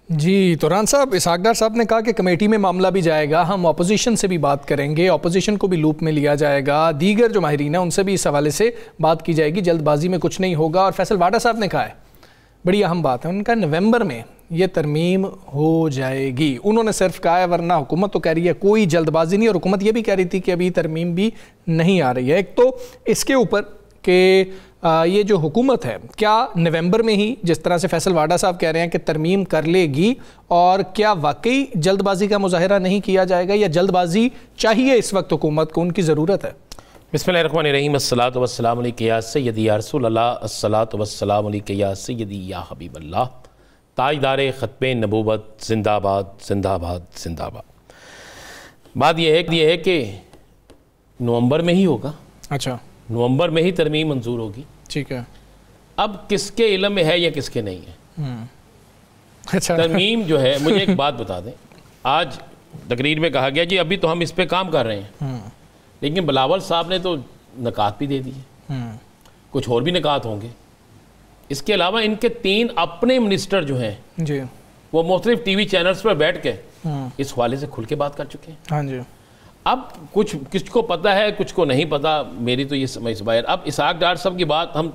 جی توران صاحب، اسحاق ڈار صاحب نے کہا کہ کمیٹی میں معاملہ بھی جائے گا، ہم اپوزیشن سے بھی بات کریں گے، اپوزیشن کو بھی لوپ میں لیا جائے گا، دیگر جو ماہرین ہیں ان سے بھی اس حوالے سے بات کی جائے گی، جلد بازی میں کچھ نہیں ہوگا۔ اور فیصل واڈا صاحب نے کہا ہے بڑی اہم بات ہے، ان کا نومبر میں یہ ترمیم ہو جائے گی۔ انہوں نے صرف کہا ہے، ورنہ حکومت تو کہہ رہی ہے کوئی جلد بازی نہیں، اور حکومت یہ بھی کہہ رہی تھی کہ ابھی ترمیم بھی نہیں آ رہی ہے۔ ایک تو اس کے اوپر کہ یہ جو حکومت ہے کیا نومبر میں ہی جس طرح سے فیصل واڈا صاحب کہہ رہے ہیں کہ ترمیم کر لے گی، اور کیا واقعی جلد بازی کا مظاہرہ نہیں کیا جائے گا، یا جلد بازی چاہیے اس وقت حکومت کو، ان کی ضرورت ہے؟ بسم اللہ الرحمن الرحیم، الصلاۃ والسلام علیک یا سیدی یا رسول اللہ، الصلاۃ والسلام علیک یا سیدی یا حبیب اللہ، تاجدار ختم نبوت، زندہ آباد زندہ آباد زندہ آباد۔ بات یہ ہے کہ نومبر میں ہی ہوگا، اچھا نومبر میں ہی ترمیم منظور ہوگی، ٹھیک ہے۔ اب کس کے علم میں ہے یا کس کے نہیں ہے؟ اچھا، ترمیم جو ہے، مجھے ایک بات بتا دیں، آج تقریر میں کہا گیا جی ابھی تو ہم اس پہ کام کر رہے ہیں، لیکن بلاول صاحب نے تو نکات بھی دے دیے، کچھ اور بھی نکات ہوں گے۔ اس کے علاوہ ان کے 3 اپنے منسٹر جو ہیں جی وہ مختلف ٹی وی چینلز پر بیٹھ کے اس حوالے سے کھل کے بات کر چکے ہیں۔ ہاں جی، اب کچھ کس کو پتہ ہے کچھ کو نہیں پتہ، میری تو یہ سمجھ باہر۔ اب اسحاق ڈار صاحب کی بات ہم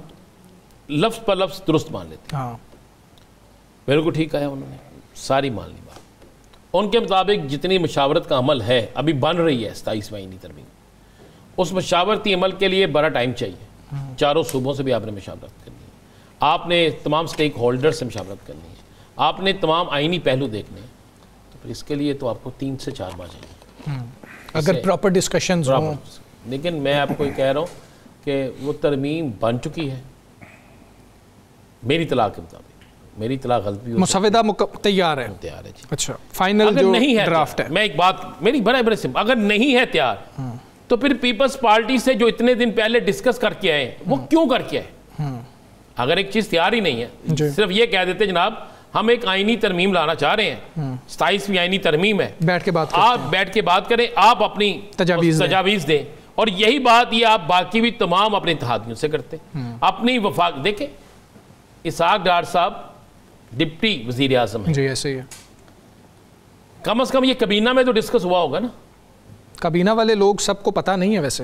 لفظ پر لفظ درست مان لیتے ہیں، ہاں بالکل ٹھیک ہے، انہوں نے ساری مان لی بات۔ ان کے مطابق جتنی مشاورت کا عمل ہے ابھی بن رہی ہے 27 مہینے ترمیم، اس مشاورتی عمل کے لیے بڑا ٹائم چاہیے، چاروں صوبوں سے بھی آپ نے مشاورت کرنی ہے، آپ نے تمام سٹیک ہولڈر سے مشاورت کرنی ہے، آپ نے تمام آئینی پہلو دیکھنے ہیں، تو پھر اس کے لیے تو آپ کو 3 سے 4 ماہ چاہیے اگر پراپر ڈسکشنز ہوں۔ لیکن میں آپ کو یہ کہہ رہا ہوں کہ وہ ترمیم بن چکی ہے میری اطلاع کے مطابق، میری اطلاع غلط بھی ہو مسودہ تیار ہے، تیار ہے جی۔ اچھا فائنل اگر جو نہیں ہے ڈرافٹ ہے، میں ایک بات میری بڑے سمپل، اگر نہیں ہے تیار تو پھر پیپلز پارٹی سے جو اتنے دن پہلے ڈسکس کر کے آئے وہ کیوں کر کے آئے؟ اگر ایک چیز تیار ہی نہیں ہے، صرف یہ کہہ دیتے جناب ہم ایک آئینی ترمیم لانا چاہ رہے ہیں، 27ویں آئینی ترمیم ہے، بیٹھ کے بات آپ بیٹھ کے بات کریں، آپ اپنی تجاویز دیں، اور یہی بات یہ آپ باقی بھی تمام اپنے اتحادیوں سے کرتے اپنی وفاق۔ دیکھیں اسحاق ڈار صاحب ڈپٹی وزیر اعظم ہیں، جی ایسے ہی ہے، کم از کم یہ کابینہ میں تو ڈسکس ہوا ہوگا نا؟ کابینہ والے لوگ سب کو پتہ نہیں ہے، ویسے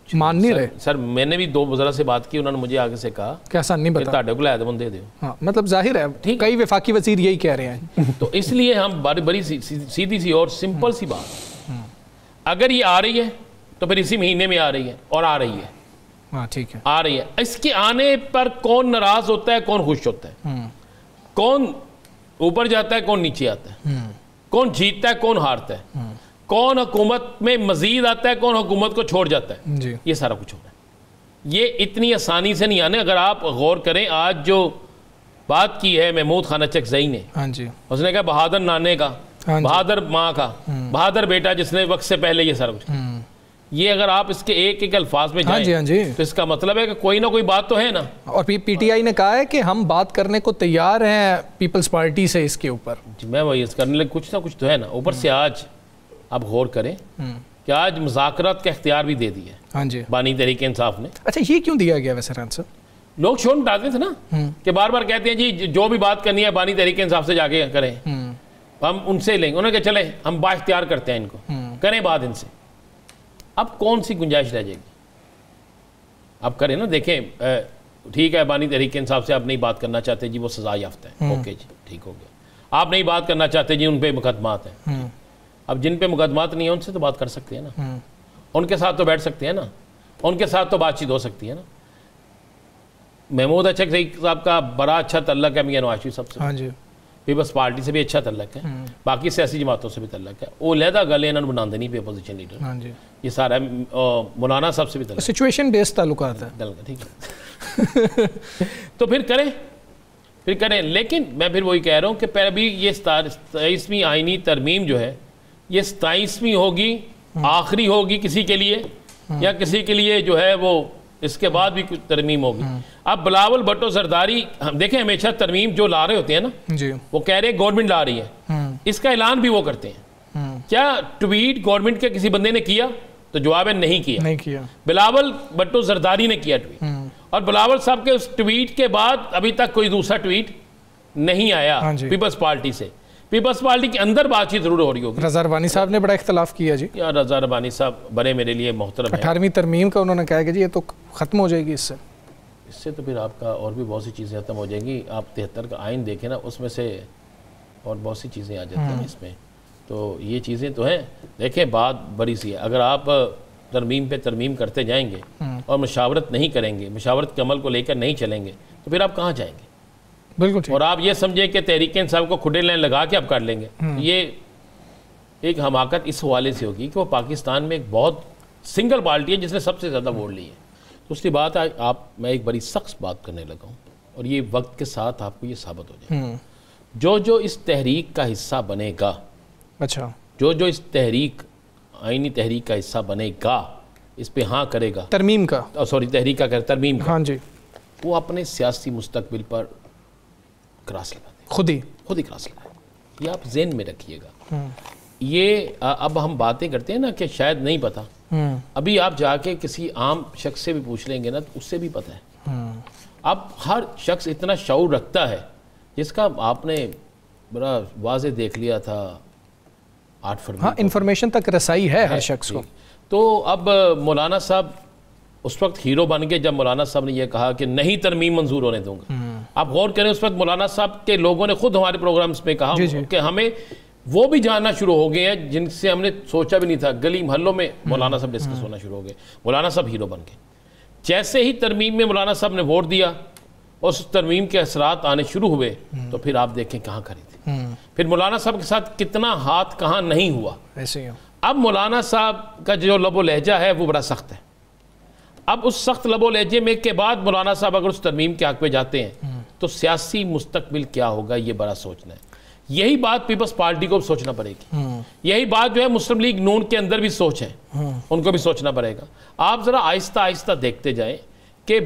مان نہیں رہے سر۔ میں نے بھی 2 وزراء سے بات کی، انہوں نے مجھے آگے سے کہا کہ ایسا نہیں کہ بتا، تاڑے کو لائے دے بندے دیو، ہاں مطلب ظاہر ہے کئی وفاقی وزیر یہی کہہ رہے ہیں۔ تو اس لیے ہم بڑی سیدھی سی اور سمپل سی بات، اگر یہ آ رہی ہے تو پھر اسی مہینے میں آ رہی ہے، اور آ رہی ہے، ہاں ٹھیک ہے، آ رہی ہے۔ اس کے آنے پر کون ناراض ہوتا ہے، کون خوش ہوتا ہے، کون اوپر جاتا ہے، کون نیچے آتا ہے، کون جیتتا ہے، کون ہارتا ہے، کون حکومت میں مزید آتا ہے، کون حکومت کو چھوڑ جاتا ہے، جی یہ سارا کچھ ہوتا ہے۔ یہ اتنی آسانی سے نہیں آنے۔ اگر آپ غور کریں، آج جو بات کی ہے محمود خانہ چکزئی نے، ہاں جی، اس نے کہا بہادر نانے کا، بہادر ماں کا، بہادر بیٹا جس نے وقت سے پہلے یہ سارا کچھ، یہ اگر آپ اس کے ایک ایک الفاظ میں جائیں تو اس کا مطلب ہے کہ کوئی نہ کوئی بات تو ہے نا۔ اور پی ٹی آئی نے کہا ہے کہ ہم بات کرنے کو تیار ہیں پیپلز پارٹی سے اس کے اوپر۔ میں وہی کرنے لگے، کچھ نہ کچھ تو ہے نا۔ اوپر سے آج آپ غور کریں کہ آج مذاکرات کا اختیار بھی دے دیا ہے، ہاں جی، بانی تحریک انصاف نے۔ اچھا یہ کیوں دیا گیا ویسے ران صاحب؟ لوگ شور مٹاتے تھے نا کہ بار بار کہتے ہیں جی جو بھی بات کرنی ہے بانی تحریک انصاف سے جا کے کریں، ہم ان سے لیں گے۔ انہوں نے کہا چلیں ہم با اختیار کرتے ہیں ان کو، کریں بات ان سے۔ اب کون سی گنجائش رہ جائے گی؟ آپ کریں نا، دیکھیں ٹھیک ہے بانی تحریک انصاف سے آپ نہیں بات کرنا چاہتے جی وہ سزا یافتہ ہے، اوکے جی ٹھیک ہو گیا۔ آپ نہیں بات کرنا چاہتے جی ان پہ مقدمات ہیں، اب جن پہ مقدمات نہیں ہیں ان سے تو بات کر سکتے ہیں نا، ان کے ساتھ تو بیٹھ سکتے ہیں نا، ان کے ساتھ تو بات چیت ہو سکتی ہے نا۔ محمود چکزئی صاحب کا بڑا اچھا تعلق ہے میاں نواز شریف صاحب سے، ہاں جی، پیپلز پارٹی سے بھی اچھا تعلق ہے، باقی سیاسی جماعتوں سے بھی تعلق ہے۔ وہ علیحدہ گل انہوں نے بنا دینی پہ اپوزیشن لیڈر، ہاں جی، یہ سارا مولانا صاحب سے بھی تعلق سچویشن بیس تعلقات ہے، ٹھیک ہے۔ تو پھر کریں، لیکن میں پھر وہی کہہ رہا ہوں کہ پہلے بھی یہ 27ویں آئینی ترمیم جو ہے یہ 27ویں ہوگی، آخری ہوگی کسی کے لیے، یا کسی کے لیے جو ہے وہ اس کے بعد بھی کچھ ترمیم ہوگی۔ اب بلاول بھٹو زرداری ہم دیکھیں ہمیشہ ترمیم جو لا رہے ہوتے ہیں نا، جی وہ کہہ رہے ہیں گورنمنٹ لا رہی ہے، اس کا اعلان بھی وہ کرتے ہیں۔ کیا ٹویٹ گورنمنٹ کے کسی بندے نے کیا؟ تو جواب ہے نہیں کیا۔ بلاول بھٹو زرداری نے کیا ٹویٹ، اور بلاول صاحب کے اس ٹویٹ کے بعد ابھی تک کوئی دوسرا ٹویٹ نہیں آیا پیپلز پارٹی سے۔ پیپلز پارٹی کے اندر بات چیت ضرور ہو رہی ہوگی. رضا ربانی صاحب نے بڑا اختلاف کیا جی. یار رضا ربانی صاحب بڑے میرے لیے محترم ہیں. 18ویں ترمیم کا انہوں نے کہا کہ جی یہ تو ختم ہو جائے گی اس سے تو پھر آپ کا اور بھی بہت سی چیزیں ختم ہو جائیں گی. آپ 73 کا آئین دیکھیں نا, اس میں سے اور بہت سی چیزیں آ جاتی ہیں اس میں. تو یہ چیزیں تو ہیں. دیکھیں بات بڑی سی ہے, اگر آپ ترمیم پہ ترمیم کرتے جائیں گے اور مشاورت نہیں کریں گے, مشاورت کے عمل کو لے کر نہیں چلیں گے, تو پھر آپ کہاں جائیں گے؟ بالکل. اور آپ یہ سمجھیں کہ تحریک انصاف کو کھڈے لائن لگا کے آپ کر لیں گے, یہ ایک حماقت اس حوالے سے ہوگی کہ وہ پاکستان میں ایک بہت سنگل پارٹی ہے جس نے سب سے زیادہ ووٹ لی ہے. تو اس کی بات میں ایک بڑی سخت بات کرنے لگا ہوں, اور یہ وقت کے ساتھ آپ کو یہ ثابت ہو جائے. جو اس تحریک کا حصہ بنے گا, اچھا, جو اس آئینی تحریک کا حصہ بنے گا, اس پہ ہاں کرے گا, ترمیم کا, تحریک کا ترمیم کا, ہاں جی, وہ اپنے سیاسی مستقبل پر کراس لگا دے, خود ہی کراس لگا دے. یہ آپ ذہن میں رکھیے گا. یہ اب ہم باتیں کرتے ہیں نا کہ شاید نہیں پتا, ابھی آپ جا کے کسی عام شخص سے بھی پوچھ لیں گے نا, اس سے بھی پتہ ہے. اب ہر شخص اتنا شعور رکھتا ہے جس کا آپ نے بڑا واضح دیکھ لیا تھا 8 فروری. ہاں, انفارمیشن تک رسائی ہے ہر شخص کو. تو اب مولانا صاحب اس وقت ہیرو بن گئے جب مولانا صاحب نے یہ کہا کہ نہیں ترمیم منظور ہونے دوں گا. آپ غور کریں, اس وقت مولانا صاحب کے لوگوں نے خود ہمارے پروگرامز پہ کہا کہ ہمیں وہ بھی جاننا شروع ہو گئے ہیں جن سے ہم نے سوچا بھی نہیں تھا. گلی محلوں میں مولانا صاحب ڈسکس ہونا شروع ہو گئے. مولانا صاحب ہیرو بن گئے. جیسے ہی ترمیم میں مولانا صاحب نے ووٹ دیا, اس ترمیم کے اثرات آنے شروع ہوئے, تو پھر آپ دیکھیں کہاں کھڑی تھی. پھر مولانا صاحب کے ساتھ کتنا ہاتھ کہاں نہیں ہوا. ایسے ہی. اب مولانا صاحب کا جو لب و لہجہ ہے وہ بڑا سخت ہے. اب اس سخت لب و لہجے میں کے بعد مولانا صاحب اگر اس ترمیم کے حق پہ جاتے ہیں تو سیاسی مستقبل کیا ہوگا, یہ بڑا سوچنا ہے. یہی بات پیپلز پارٹی کو بھی سوچنا پڑے گی. یہی بات جو ہے مسلم لیگ نون کے اندر بھی سوچ ہے, ان کو بھی سوچنا پڑے گا. آپ ذرا آہستہ آہستہ دیکھتے جائیں کہ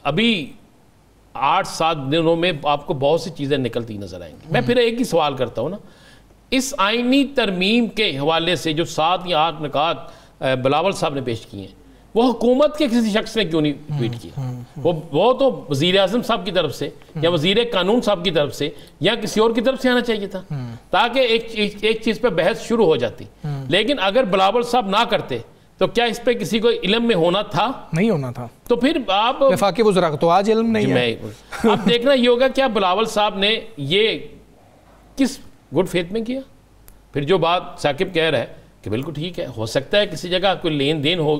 ابھی 8-7 دنوں میں آپ کو بہت سی چیزیں نکلتی نظر آئیں گی. میں پھر ایک ہی سوال کرتا ہوں نا, اس آئینی ترمیم کے حوالے سے جو 7 یا 8 نکات بلاول صاحب نے پیش کیے ہیں, وہ حکومت کے کسی شخص نے کیوں نہیں ٹویٹ کیا؟ وہ تو وزیر اعظم صاحب کی طرف سے یا وزیر قانون صاحب کی طرف سے یا کسی اور کی طرف سے آنا چاہیے تھا, تاکہ ایک چیز پہ بحث شروع ہو جاتی. لیکن اگر بلاول صاحب نہ کرتے تو کیا اس پہ کسی کو علم میں ہونا تھا؟ نہیں ہونا تھا. تو پھر آپ وفاقی وزراء کو تو آج علم نہیں ہے. اب دیکھنا یہ ہوگا کیا بلاول صاحب نے یہ کس گڈ فیتھ میں کیا. پھر جو بات ثاقب کہہ رہا ہے کہ بالکل ٹھیک ہے, ہو سکتا ہے کسی جگہ کوئی لین دین ہو,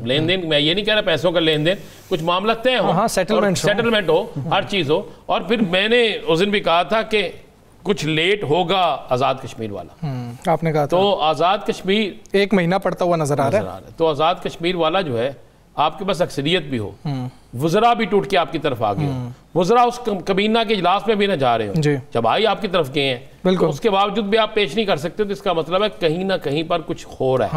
لین دین, میں یہ نہیں کہہ رہا پیسوں کا لین دین, کچھ معاملہ طے ہو, سیٹلمنٹ ہو, ہر چیز ہو. اور پھر میں نے اس دن بھی کہا تھا کہ کچھ لیٹ ہوگا آزاد کشمیر والا, آپ نے کہا تو آزاد کشمیر 1 مہینہ پڑتا ہوا نظر آ رہا ہے. تو آزاد کشمیر والا جو ہے, آپ کے پاس اکثریت بھی ہو, وزراء بھی ٹوٹ کے آپ کی طرف آ گئے, وزراء اس کابینہ کے اجلاس میں بھی نہ جا رہے ہو, جب آئی آپ کی طرف گئے ہیں, اس کے باوجود بھی آپ پیش نہیں کر سکتے, تو اس کا مطلب ہے کہیں نہ کہیں پر کچھ ہو رہا ہے.